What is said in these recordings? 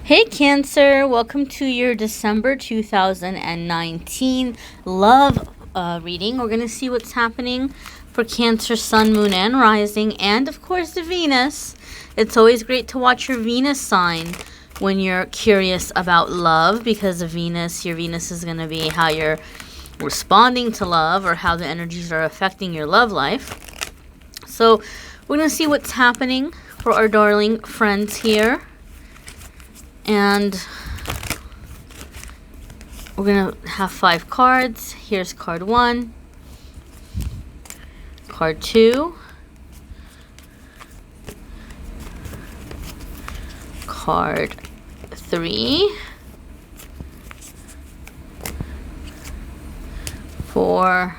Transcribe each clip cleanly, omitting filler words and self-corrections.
Hey Cancer, welcome to your December 2019 love reading. We're going to see what's happening for Cancer, Sun, Moon, and Rising, and of course the Venus. It's always great to watch your Venus sign when you're curious about love, because your Venus is going to be how you're responding to love or how the energies are affecting your love life. So we're going to see what's happening for our darling friends here. And we're going to have 5 cards. Here's card 1, card 2, card 3, 4,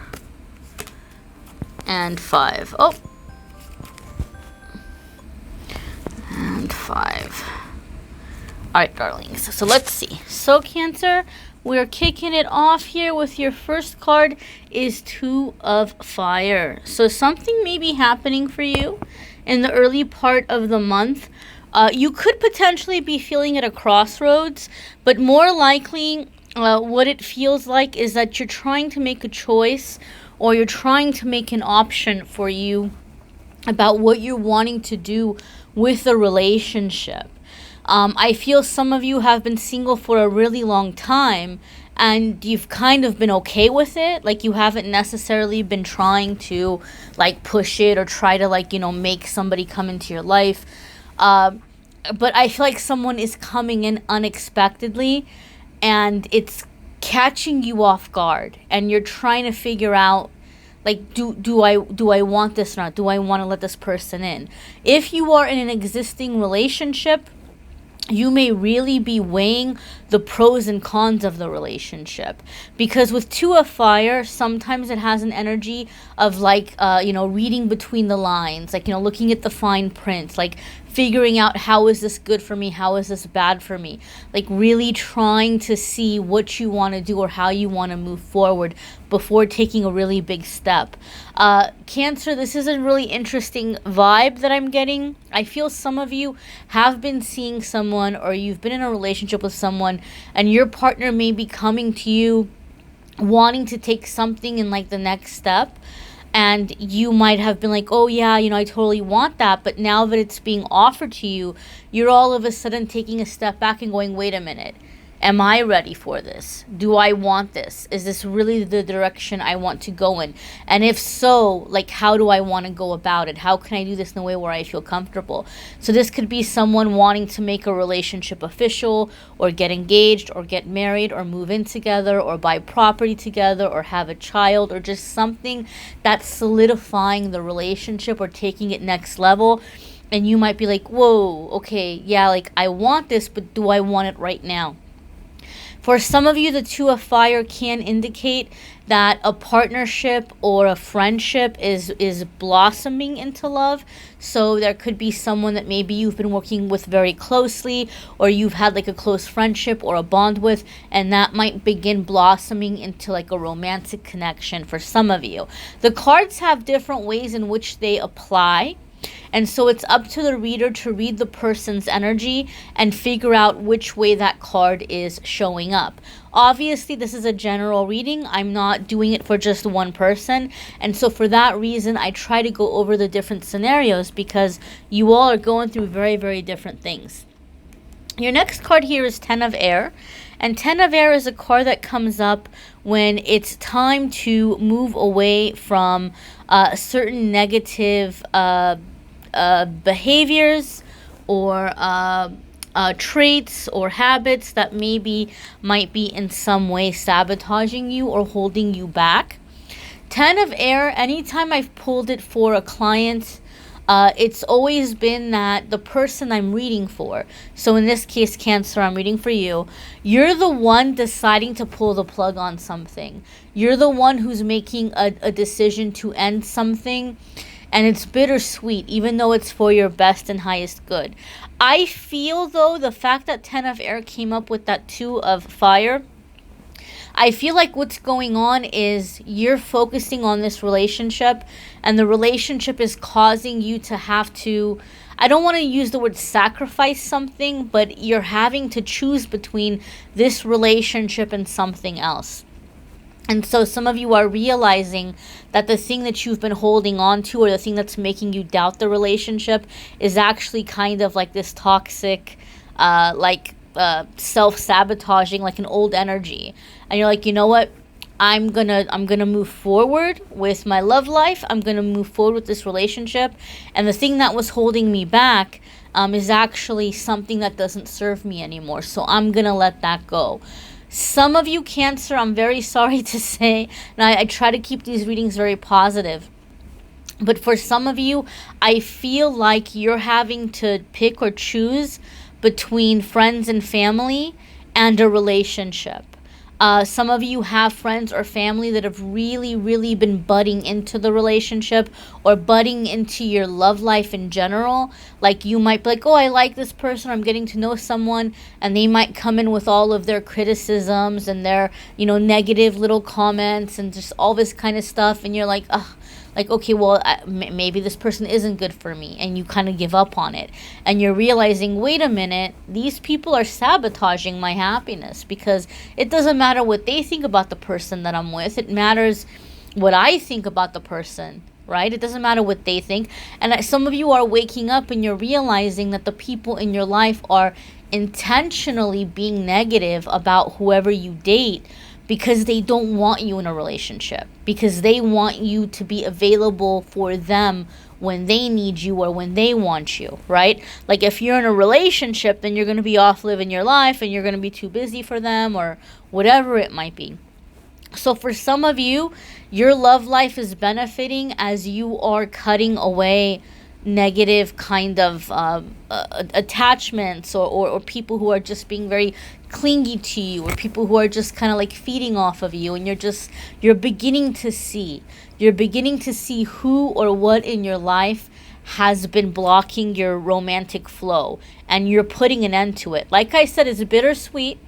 and 5. Oh, and 5. All right, darlings, so let's see. So Cancer, we're kicking it off here with your first card is 2 of Fire. So something may be happening for you in the early part of the month. You could potentially be feeling at a crossroads, but more likely what it feels like is that you're trying to make a choice, or you're trying to make an option for you about what you're wanting to do with the relationship. I feel some of you have been single for a really long time, and you've kind of been okay with it. Like, you haven't necessarily been trying to like push it or try to make somebody come into your life. But I feel like someone is coming in unexpectedly and it's catching you off guard, and you're trying to figure out, like, do I want this or not? Do I want to let this person in? If you are in an existing relationship, you may really be weighing the pros and cons of the relationship, because with 2 of Fire, sometimes it has an energy of reading between the lines, looking at the fine print, figuring out, how is this good for me? How is this bad for me? Really trying to see what you want to do or how you want to move forward before taking a really big step. Cancer, this is a really interesting vibe that I'm getting. I feel some of you have been seeing someone, or you've been in a relationship with someone, and your partner may be coming to you wanting to take something in the next step. And you might have been like, oh yeah, I totally want that. But now that it's being offered to you, you're all of a sudden taking a step back and going, wait a minute. Am I ready for this? Do I want this? Is this really the direction I want to go in? And if so, how do I want to go about it? How can I do this in a way where I feel comfortable? So this could be someone wanting to make a relationship official, or get engaged, or get married, or move in together, or buy property together, or have a child, or just something that's solidifying the relationship or taking it next level. And you might be like, whoa, okay, yeah, I want this, but do I want it right now? For some of you, the 2 of Fire can indicate that a partnership or a friendship is blossoming into love. So there could be someone that maybe you've been working with very closely, or you've had a close friendship or a bond with, and that might begin blossoming into a romantic connection for some of you. The cards have different ways in which they apply. And so it's up to the reader to read the person's energy and figure out which way that card is showing up. Obviously, this is a general reading. I'm not doing it for just one person. And so for that reason, I try to go over the different scenarios, because you all are going through very, very different things. Your next card here is 10 of Air. And 10 of Air is a card that comes up when it's time to move away from certain negative behaviors or traits or habits that might be in some way sabotaging you or holding you back. 10 of Air, anytime I've pulled it for a client, it's always been that the person I'm reading for, so in this case, Cancer, I'm reading for you, you're the one deciding to pull the plug on something. You're the one who's making a decision to end something, and it's bittersweet, even though it's for your best and highest good. I feel, though, the fact that 10 of Air came up with that 2 of Fire, I feel like what's going on is you're focusing on this relationship, and the relationship is causing you to have to, I don't want to use the word sacrifice something, but you're having to choose between this relationship and something else. And so some of you are realizing that the thing that you've been holding on to, or the thing that's making you doubt the relationship, is actually kind of like this toxic, self-sabotaging, like an old energy. And you're like, you know what? I'm gonna move forward with my love life. I'm gonna move forward with this relationship. And the thing that was holding me back is actually something that doesn't serve me anymore. So I'm gonna let that go. Some of you, Cancer, I'm very sorry to say, and I try to keep these readings very positive, but for some of you, I feel like you're having to pick or choose between friends and family and a relationship. Some of you have friends or family that have really, really been butting into the relationship or butting into your love life in general. Like you might be like, oh, I like this person, I'm getting to know someone, and they might come in with all of their criticisms and their, negative little comments and just all this kind of stuff. And you're like, ugh. Like, okay, well, maybe this person isn't good for me, and you kind of give up on it. And you're realizing, wait a minute, these people are sabotaging my happiness, because it doesn't matter what they think about the person that I'm with. It matters what I think about the person, right? It doesn't matter what they think. And some of you are waking up and you're realizing that the people in your life are intentionally being negative about whoever you date, because they don't want you in a relationship, because they want you to be available for them when they need you or when they want you, right? Like if you're in a relationship, then you're going to be off living your life and you're going to be too busy for them or whatever it might be. So for some of you, your love life is benefiting as you are cutting away negative kind of attachments or people who are just being very clingy to you, or people who are just kind of like feeding off of you, and you're beginning to see who or what in your life has been blocking your romantic flow, and you're putting an end to it. Like I said, it's bittersweet.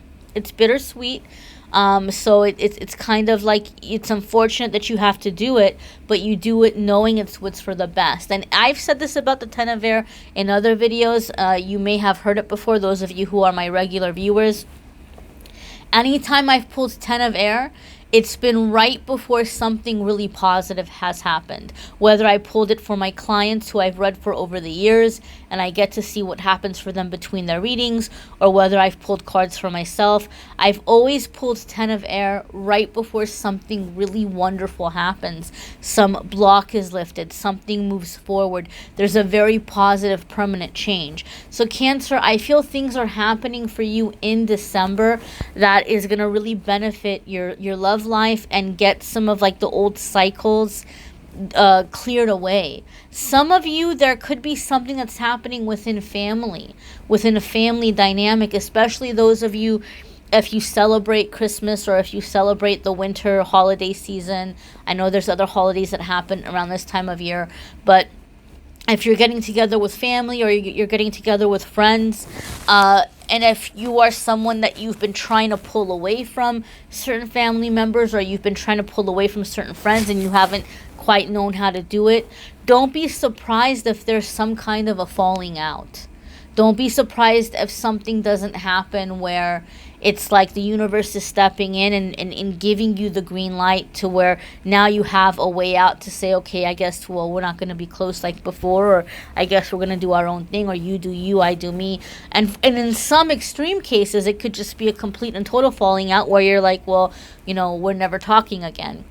So it's kind of like, it's unfortunate that you have to do it, but you do it knowing it's what's for the best. And I've said this about the Ten of Air in other videos. You may have heard it before, those of you who are my regular viewers. Anytime I've pulled Ten of Air, it's been right before something really positive has happened. Whether I pulled it for my clients who I've read for over the years and I get to see what happens for them between their readings, or whether I've pulled cards for myself, I've always pulled Ten of Air right before something really wonderful happens. Some block is lifted, something moves forward. There's a very positive, permanent change. So Cancer, I feel things are happening for you in December that is going to really benefit your love life and get some of like the old cycles cleared away. Some of you, there could be something that's happening within a family dynamic, especially those of you if you celebrate Christmas or if you celebrate the winter holiday season. I know there's other holidays that happen around this time of year, but if you're getting together with family or you're getting together with friends, and if you are someone that you've been trying to pull away from certain family members, or you've been trying to pull away from certain friends and you haven't quite known how to do it, don't be surprised if there's some kind of a falling out. Don't be surprised if something doesn't happen where it's like the universe is stepping in and giving you the green light to where now you have a way out to say, okay, I guess, well, we're not going to be close like before, or I guess we're going to do our own thing, or you do you, I do me. And in some extreme cases, it could just be a complete and total falling out where you're like, well, we're never talking again,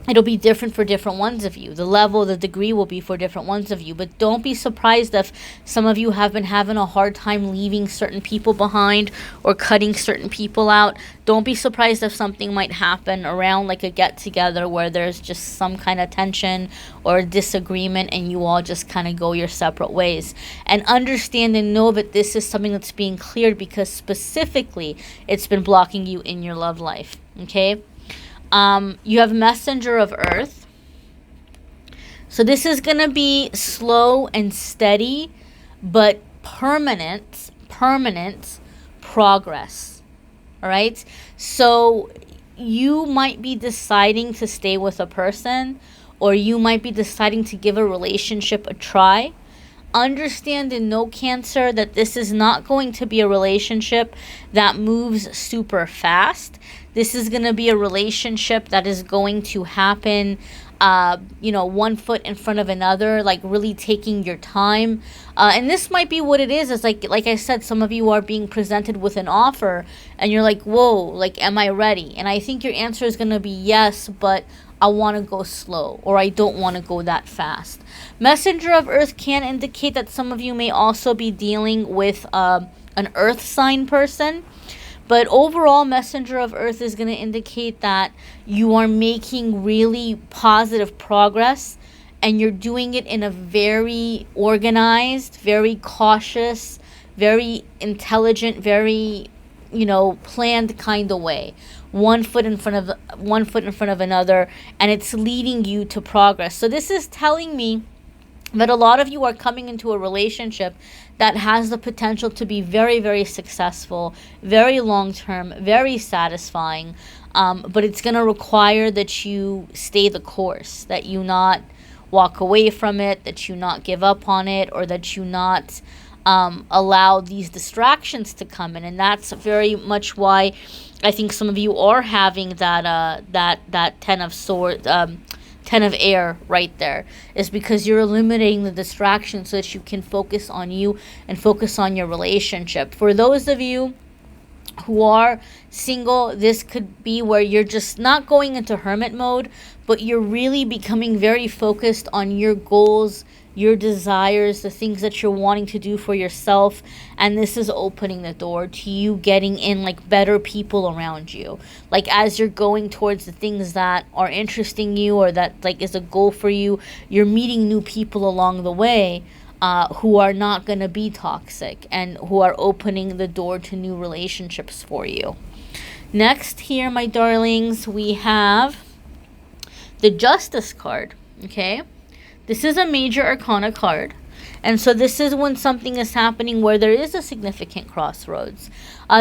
It'll be different for different ones of you. The level, the degree will be for different ones of you. But don't be surprised if some of you have been having a hard time leaving certain people behind or cutting certain people out. Don't be surprised if something might happen around like a get-together where there's just some kind of tension or disagreement and you all just kind of go your separate ways. And understand and know that this is something that's being cleared because specifically it's been blocking you in your love life. Okay? You have Messenger of Earth. So this is going to be slow and steady, but permanent progress. All right? So you might be deciding to stay with a person, or you might be deciding to give a relationship a try. understand and know, Cancer, that this is not going to be a relationship that moves super fast. This is going to be a relationship that is going to happen, one foot in front of another, like really taking your time. And this might be what it is like I said, some of you are being presented with an offer and you're like, whoa, like, am I ready? And I think your answer is going to be yes, but I want to go slow, or I don't want to go that fast. Messenger of Earth can indicate that some of you may also be dealing with an Earth sign person. But overall, Messenger of Earth is going to indicate that you are making really positive progress, and you're doing it in a very organized, very cautious, very intelligent, very, planned kind of way. One foot in front of another, and it's leading you to progress. So this is telling me that a lot of you are coming into a relationship that has the potential to be very, very successful, very long-term, very satisfying. But it's going to require that you stay the course, that you not walk away from it, that you not give up on it, or that you not allow these distractions to come in. And that's very much why I think some of you are having that Ten of Swords, Ten of Air right there, is because you're eliminating the distractions so that you can focus on you and focus on your relationship. For those of you who are single, this could be where you're just not going into hermit mode, but you're really becoming very focused on your goals, your desires, the things that you're wanting to do for yourself. And this is opening the door to you getting in like better people around you. Like as you're going towards the things that are interesting you, or that like is a goal for you, you're meeting new people along the way who are not going to be toxic and who are opening the door to new relationships for you. Next here, my darlings, we have the Justice card. Okay, this is a major arcana card. And so this is when something is happening where there is a significant crossroads.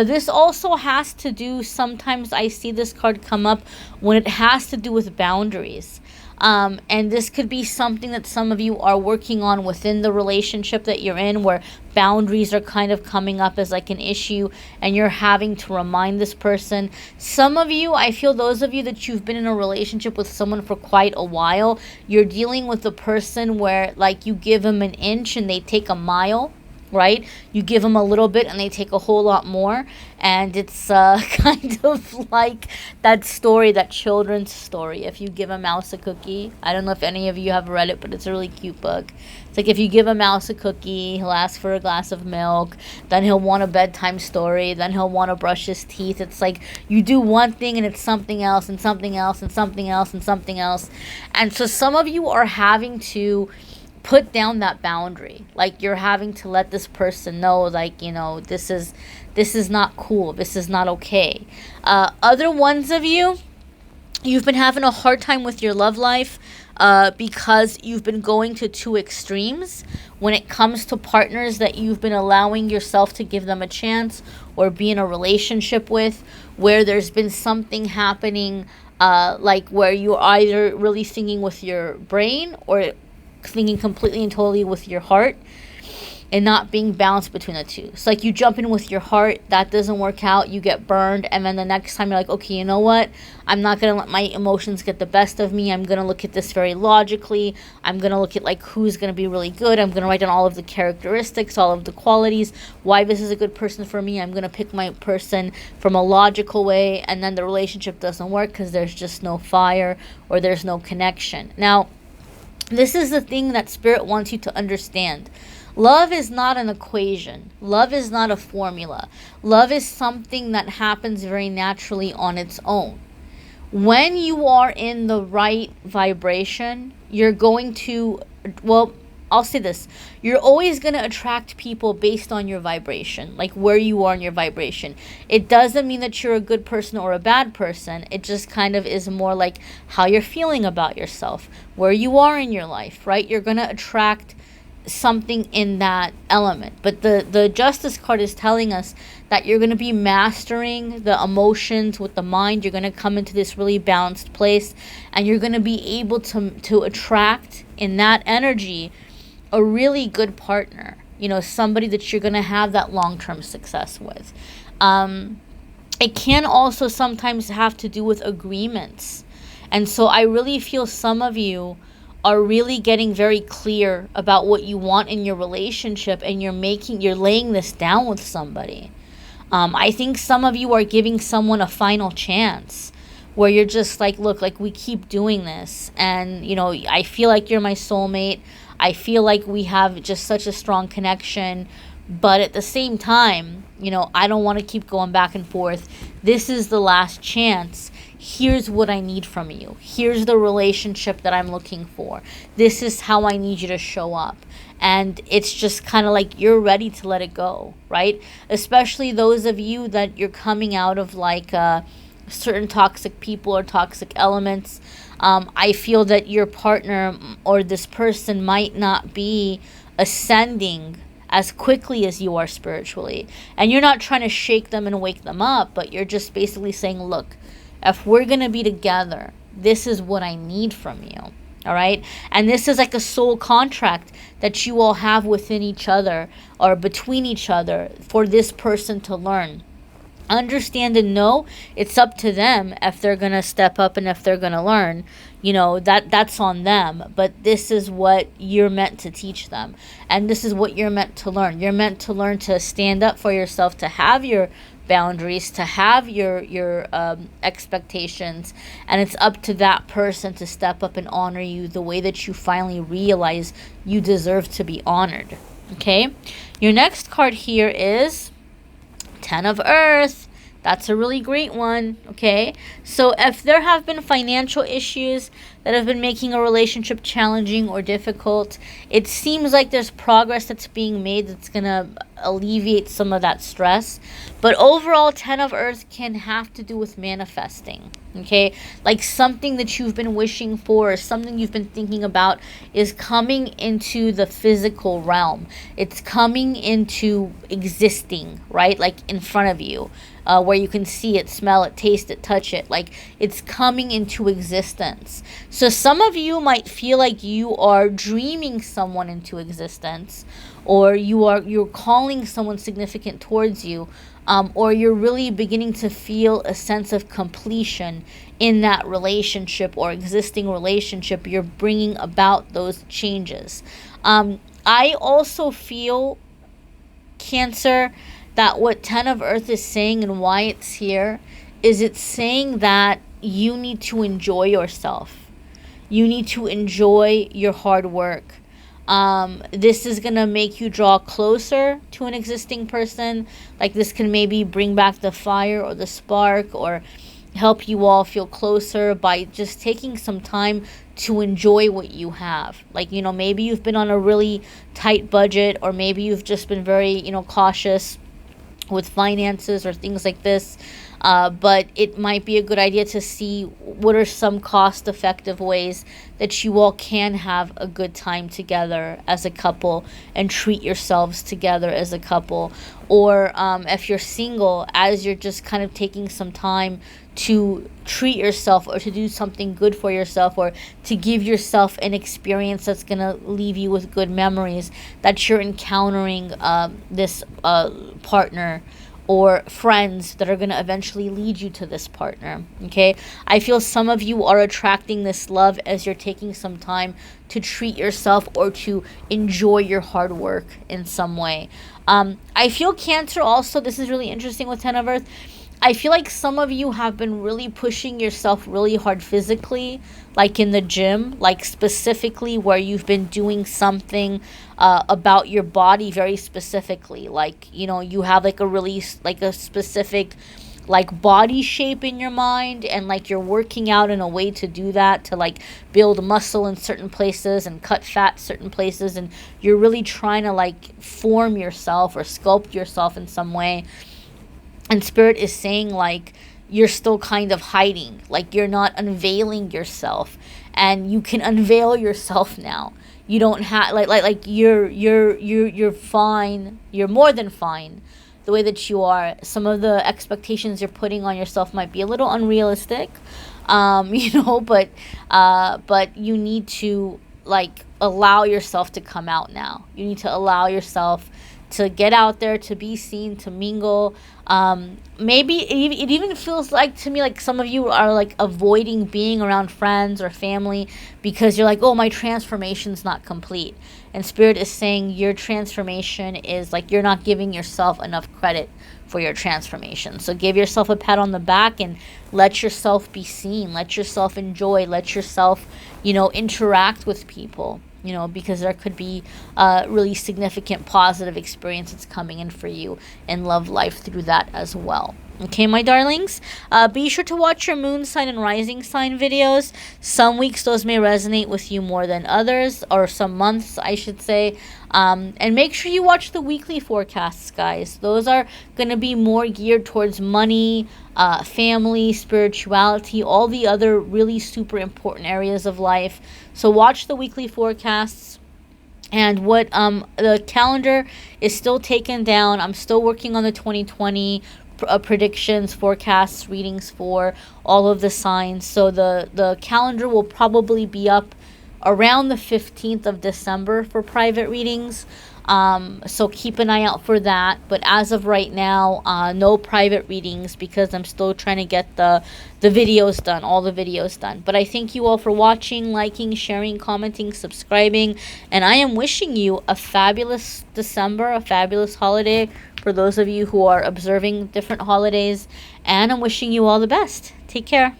This also has to do, sometimes I see this card come up when it has to do with boundaries. And this could be something that some of you are working on within the relationship that you're in, where boundaries are kind of coming up as like an issue and you're having to remind this person. Some of you, I feel those of you that you've been in a relationship with someone for quite a while, you're dealing with a person where like you give them an inch and they take a mile. Right? You give them a little bit and they take a whole lot more. And it's kind of like that story, that children's story. If you give a mouse a cookie, I don't know if any of you have read it, but it's a really cute book. It's like if you give a mouse a cookie, he'll ask for a glass of milk, then he'll want a bedtime story, then he'll want to brush his teeth. It's like you do one thing and it's something else and something else and something else and something else. And so some of you are having to put down that boundary. Like you're having to let this person know, like, this is not cool. This is not okay. Other ones of you, you've been having a hard time with your love life because you've been going to two extremes when it comes to partners that you've been allowing yourself to give them a chance or be in a relationship with, where there's been something happening like where you're either really thinking with your brain or thinking completely and totally with your heart, and not being balanced between the two. It's like you jump in with your heart, that doesn't work out, you get burned, and then the next time you're like, okay, you know what? I'm not going to let my emotions get the best of me. I'm going to look at this very logically. I'm going to look at like who's going to be really good. I'm going to write down all of the characteristics, all of the qualities, why this is a good person for me. I'm going to pick my person from a logical way, and then the relationship doesn't work because there's just no fire or there's no connection. Now, this is the thing that Spirit wants you to understand. Love is not an equation. Love is not a formula. Love is something that happens very naturally on its own. When you are in the right vibration, you're going to, I'll say this. You're always going to attract people based on your vibration, like where you are in your vibration. It doesn't mean that you're a good person or a bad person. It just kind of is more like how you're feeling about yourself, where you are in your life, right? You're going to attract something in that element. But the Justice card is telling us that you're going to be mastering the emotions with the mind. You're going to come into this really balanced place, and you're going to be able to attract in that energy a really good partner, somebody that you're going to have that long-term success with. It can also sometimes have to do with agreements. And so I really feel some of you are really getting very clear about what you want in your relationship, and you're laying this down with somebody. I think some of you are giving someone a final chance where you're just like, look, like, we keep doing this, and I feel like you're my soulmate. I feel like we have just such a strong connection, but at the same time, I don't want to keep going back and forth. This is the last chance. Here's what I need from you. Here's the relationship that I'm looking for. This is how I need you to show up. And it's just kind of like you're ready to let it go, right? Especially those of you that you're coming out of like certain toxic people or toxic elements. I feel that your partner or this person might not be ascending as quickly as you are spiritually. And you're not trying to shake them and wake them up, but you're just basically saying, look, if we're going to be together, this is what I need from you. All right. And this is like a soul contract that you all have within each other or between each other for this person to learn. Understand and know it's up to them if they're going to step up and if they're going to learn. That's on them. But this is what you're meant to teach them. And this is what you're meant to learn. You're meant to learn to stand up for yourself, to have your boundaries, to have your expectations, and it's up to that person to step up and honor you the way that you finally realize you deserve to be honored. Okay, your next card here is Ten of Earth. That's a really great one. Okay, so if there have been financial issues that have been making a relationship challenging or difficult, it seems like there's progress that's being made that's gonna alleviate some of that stress. But overall, Ten of Earth can have to do with manifesting. Okay, like something that you've been wishing for or something you've been thinking about is coming into the physical realm. It's coming into existing, right? Like in front of you. Where you can see it, smell it, taste it, touch it. Like it's coming into existence. So some of you might feel like you are dreaming someone into existence, or you're calling someone significant towards you, or you're really beginning to feel a sense of completion in that relationship or existing relationship. You're bringing about those changes. I also feel, Cancer, that what Ten of Earth is saying and why it's here is it's saying that you need to enjoy yourself. You need to enjoy your hard work. This is going to make you draw closer to an existing person. Like this can maybe bring back the fire or the spark or help you all feel closer by just taking some time to enjoy what you have. Like, maybe you've been on a really tight budget, or maybe you've just been very, cautious with finances or things like this, but it might be a good idea to see what are some cost-effective ways that you all can have a good time together as a couple and treat yourselves together as a couple. Or if you're single, as you're just kind of taking some time to treat yourself or to do something good for yourself or to give yourself an experience that's going to leave you with good memories, that you're encountering this partner or friends that are going to eventually lead you to this partner. Okay, I feel some of you are attracting this love as you're taking some time to treat yourself or to enjoy your hard work in some way. I feel, Cancer, also, this is really interesting with Ten of Earth, I feel like some of you have been really pushing yourself really hard physically, like in the gym, like specifically where you've been doing something about your body very specifically. Like, you have like a specific like body shape in your mind, and like you're working out in a way to do that, to like build muscle in certain places and cut fat certain places, and you're really trying to like form yourself or sculpt yourself in some way. And Spirit is saying like you're still kind of hiding, like you're not unveiling yourself, and you can unveil yourself now. You don't have like you're fine. You're more than fine the way that you are. Some of the expectations you're putting on yourself might be a little unrealistic, but you need to like allow yourself to come out now. You need to allow yourself to get out there, to be seen, to mingle. Maybe it even feels like to me like some of you are like avoiding being around friends or family because you're like, oh, my transformation's not complete. And Spirit is saying your transformation is like you're not giving yourself enough credit for your transformation. So give yourself a pat on the back and let yourself be seen. Let yourself enjoy. Let yourself, interact with people. Because there could be really significant positive experiences coming in for you in love life through that as well. Okay, my darlings? Be sure to watch your moon sign and rising sign videos. Some weeks those may resonate with you more than others, or some months, I should say. And make sure you watch the weekly forecasts, guys. Those are going to be more geared towards money, family, spirituality, all the other really super important areas of life. So watch the weekly forecasts. And what the calendar is still taken down. I'm still working on the 2020 predictions, forecasts, readings for all of the signs. So the calendar will probably be up around the 15th of December for private readings. So keep an eye out for that. But as of right now, no private readings because I'm still trying to get the videos done, all the videos done. But I thank you all for watching, liking, sharing, commenting, subscribing. And I am wishing you a fabulous December, a fabulous holiday for those of you who are observing different holidays. And I'm wishing you all the best. Take care.